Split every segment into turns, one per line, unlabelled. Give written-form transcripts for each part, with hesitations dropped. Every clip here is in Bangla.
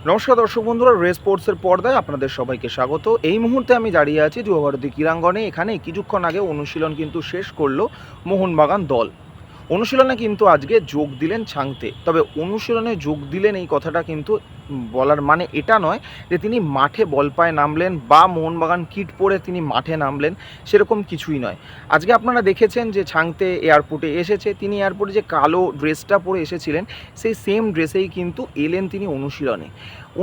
নমস্কার দর্শক বন্ধুরা, রেস স্পোর্টসের পর্দায় আপনাদের সবাইকে স্বাগত। এই মুহূর্তে আমি দাঁড়িয়ে আছি যুবভারতী ক্রীড়াঙ্গনে। এখানে কিছুক্ষণ আগে অনুশীলন কিন্তু শেষ করলো মোহনবাগান দল। অনুশীলনে কিন্তু আজকে যোগ দিলেন ছাংতে। তবে অনুশীলনে যোগ দিলেন এই কথাটা কিন্তু বলার মানে এটা নয় যে তিনি মাঠে বল পায়ে নামলেন বা মোহনবাগান কিট পরে তিনি মাঠে নামলেন, সেরকম কিছুই নয়। আজকে আপনারা দেখেছেন যে ছাংতে এয়ারপোর্টে এসেছে, তিনি এয়ারপোর্টে যে কালো ড্রেসটা পরে এসেছিলেন সেই সেম ড্রেসেই কিন্তু এলেন তিনি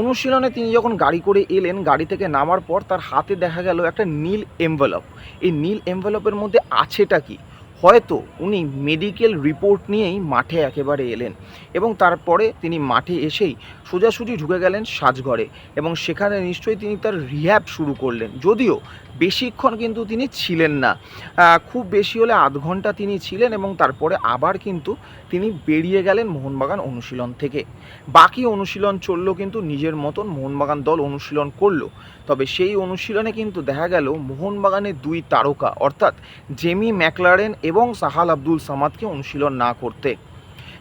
অনুশীলনে তিনি যখন গাড়ি করে এলেন, গাড়ি থেকে নামার পর তার হাতে দেখা গেল একটা নীল এনভেলপ। এই নীল এনভেলপের মধ্যে আছেটা কি? হয়তো উনি মেডিকেল রিপোর্ট নিয়েই মাঠে একেবারে এলেন এবং তারপরে তিনি মাঠে এসেই সোজাসুজি ঢুকে গেলেন সাজঘরে এবং সেখানে নিশ্চয়ই তিনি তার রিহ্যাব শুরু করলেন। যদিও বেশিক্ষণ কিন্তু তিনি ছিলেন না, খুব বেশি হলে আধ ঘন্টা তিনি ছিলেন এবং তারপরে আবার কিন্তু তিনি বেরিয়ে গেলেন মোহনবাগান অনুশীলন থেকে। বাকি অনুশীলন চললো কিন্তু নিজের মতন, মোহনবাগান দল অনুশীলন করলো। তবে সেই অনুশীলনে কিন্তু দেখা গেল মোহনবাগানের দুই তারকা অর্থাৎ জেমি ম্যাকলারেন এবং সাহাল আব্দুল সামাদকে অনুশীলন না করতে।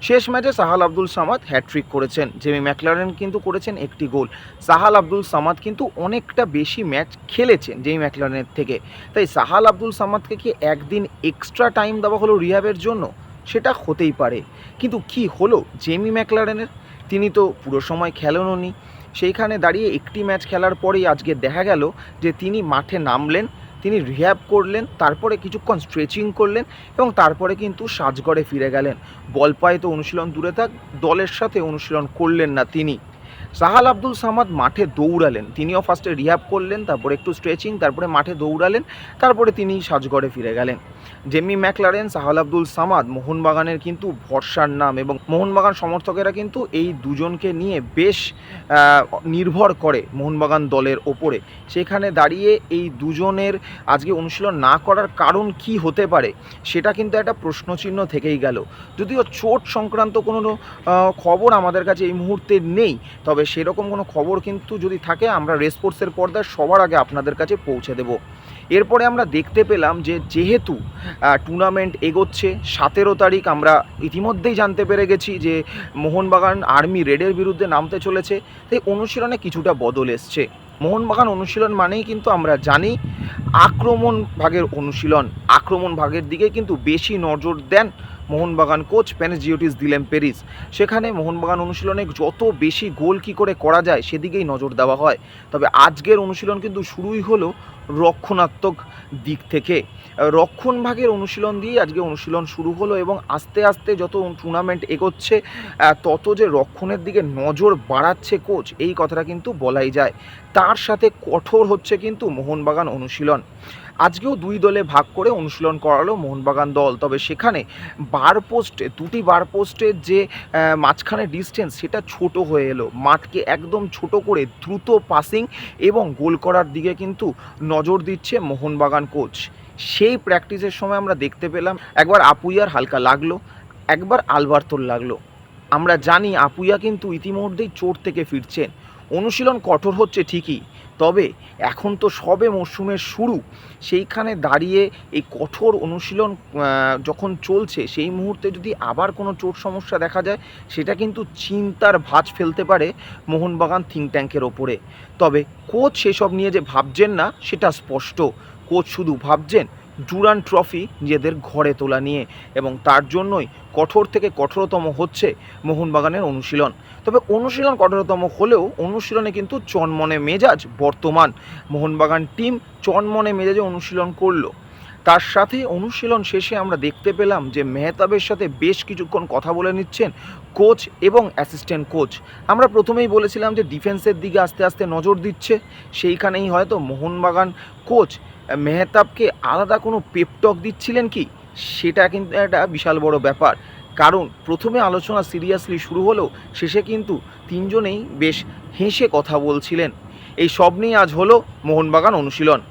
শেষ ম্যাচে সাহাল আব্দুল সামাদ হ্যাট্রিক করেছেন, জেমি ম্যাকলারেন কিন্তু করেছেন একটি গোল। সাহাল আব্দুল সামাদ কিন্তু অনেকটা বেশি ম্যাচ খেলেছেন জেমি ম্যাকলারেনের থেকে। তাই সাহাল আব্দুল সামাদকে কি একদিন এক্সট্রা টাইম দেওয়া হলো রিহ্যাবের জন্য? সেটা হতেই পারে, কিন্তু কি হলো জেমি ম্যাকলারেনের? তিনি তো পুরো সময় খেলেনও। সেইখানে দাঁড়িয়ে একটি ম্যাচ খেলার পরেই আজকে দেখা গেল যে তিনি মাঠে নামলেন, তিনি রিহ্যাব করলেন, তারপরে কিছুক্ষণ স্ট্রেচিং করলেন এবং তারপরে কিন্তু সাজঘরে ফিরে গেলেন। বল পায়ে তো অনুশীলন দূরে থাক, দলের সাথে অনুশীলন করলেন না তিনি। সাহাল আব্দুল সামাদ মাঠে দৌড়ালেন, তিনিও ফার্স্টে রিহ্যাব করলেন, তারপরে একটু স্ট্রেচিং, তারপরে মাঠে দৌড়ালেন, তারপরে তিনি সাজঘরে ফিরে গেলেন। জেমি ম্যাকলারেন, সাহাল আব্দুল সামাদ মোহনবাগানের কিন্তু ভরসার নাম এবং মোহনবাগান সমর্থকেরা কিন্তু এই দুজনকে নিয়ে বেশ নির্ভর করে মোহনবাগান দলের ওপরে। সেখানে দাঁড়িয়ে এই দুজনের আজকে অনুশীলন না করার কারণ কি হতে পারে সেটা কিন্তু একটা প্রশ্নচিহ্ন থেকেই গেল। যদিও চোট সংক্রান্ত কোনো খবর আমাদের কাছে এই মুহূর্তে নেই, তবে সেরকম কোনো খবর কিন্তু যদি থাকে আমরা রেস স্পোর্টসের পর্দায় সবার আগে আপনাদের কাছে পৌঁছে দেব। এরপরে আমরা দেখতে পেলাম যে যেহেতু টুর্নামেন্ট এগোচ্ছে, 17 তারিখ আমরা ইতিমধ্যেই জানতে পেরে গেছি যে মোহনবাগান আর্মি রেডের বিরুদ্ধে নামতে চলেছে, তাই অনুশীলনে কিছুটা বদল এসছে। মোহনবাগান অনুশীলন মানেই কিন্তু আমরা জানি আক্রমণ ভাগের অনুশীলন, আক্রমণ ভাগের দিকে কিন্তু বেশি নজর দেন মোহনবাগান কোচ প্যানেজিওটিস দিলেম্পেরিস। সেখানে মোহনবাগান অনুশীলনে যত বেশি গোল কী করে করা যায় সেদিকেই নজর দেওয়া হয়। তবে আজকের অনুশীলন কিন্তু শুরুই হলো রক্ষণাত্মক দিক থেকে, রক্ষণ ভাগের অনুশীলন দিয়ে আজকে অনুশীলন শুরু হলো এবং আস্তে আস্তে যত টুর্নামেন্ট এগোচ্ছে তত যে রক্ষণের দিকে নজর বাড়াচ্ছে কোচ, এই কথাটা কিন্তু বলাই যায়। তার সাথে কঠোর হচ্ছে কিন্তু মোহনবাগান অনুশীলন। আজকেও দুই দলে ভাগ করে অনুশীলন করালো মোহনবাগান দল। তবে সেখানে দুটি বার পোস্টের যে মাঝখানে ডিস্টেন্স সেটা ছোট হয়ে এলো। মাঠকে একদম ছোট করে দ্রুত পাসিং এবং গোল করার দিকে কিন্তু নজর দিচ্ছে মোহনবাগান কোচ। সেই প্র্যাকটিসের সময় আমরা দেখতে পেলাম একবার আপুইয়ার হালকা লাগলো, একবার আলবার্তোর লাগলো। আমরা জানি আপুইয়া কিন্তু ইতিমধ্যেই চোট থেকে ফিরছেন। অনুশীলন কঠোর হচ্ছে ঠিকই, তবে এখন তো সবে মরশুমের শুরু, সেইখানে দাঁড়িয়ে এই কঠোর অনুশীলন যখন চলছে সেই মুহূর্তে যদি আবার কোনো চোট সমস্যা দেখা যায় সেটা কিন্তু চিন্তার ভাঁজ ফেলতে পারে মোহনবাগান থিঙ্ক ট্যাঙ্কের ওপরে। তবে কোচ সেসব নিয়ে যে ভাবছেন না সেটা স্পষ্ট। কোচ শুধু ভাবছেন ডুরান্ড ট্রফি নিজেদের ঘরে তোলা নিয়ে এবং তার জন্যই কঠোর থেকে কঠোরতম হচ্ছে মোহনবাগানের অনুশীলন। তবে অনুশীলন কঠোরতম হলেও অনুশীলনে কিন্তু চনমনে মেজাজ বর্তমান মোহনবাগান টিম চনমনে মেজাজে অনুশীলন করলো। তার সাথে অনুশীলন শেষে আমরা দেখতে পেলাম যে মেহতাবের সাথে বেশ কিছুক্ষণ কথা বলে নিচ্ছেন কোচ এবং অ্যাসিস্ট্যান্ট কোচ। আমরা প্রথমেই বলেছিলাম যে ডিফেন্সের দিকে আস্তে আস্তে নজর দিচ্ছে, সেইখানেই হয়তো মোহনবাগান কোচ মেহতাবকে আলাদা কোনো পেপটক দিচ্ছিলেন কি, সেটা কিন্তু একটা বিশাল বড় ব্যাপার। কারণ প্রথমে আলোচনা সিরিয়াসলি শুরু হলেও শেষে কিন্তু তিনজনেই বেশ হেসে কথা বলছিলেন। এই সব নিয়ে আজ হলো মোহনবাগান অনুশীলন।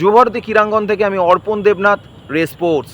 যুবভারতী ক্রীড়াঙ্গন থেকে আমি অর্পণ দেবনাথ, রেস স্পোর্টস।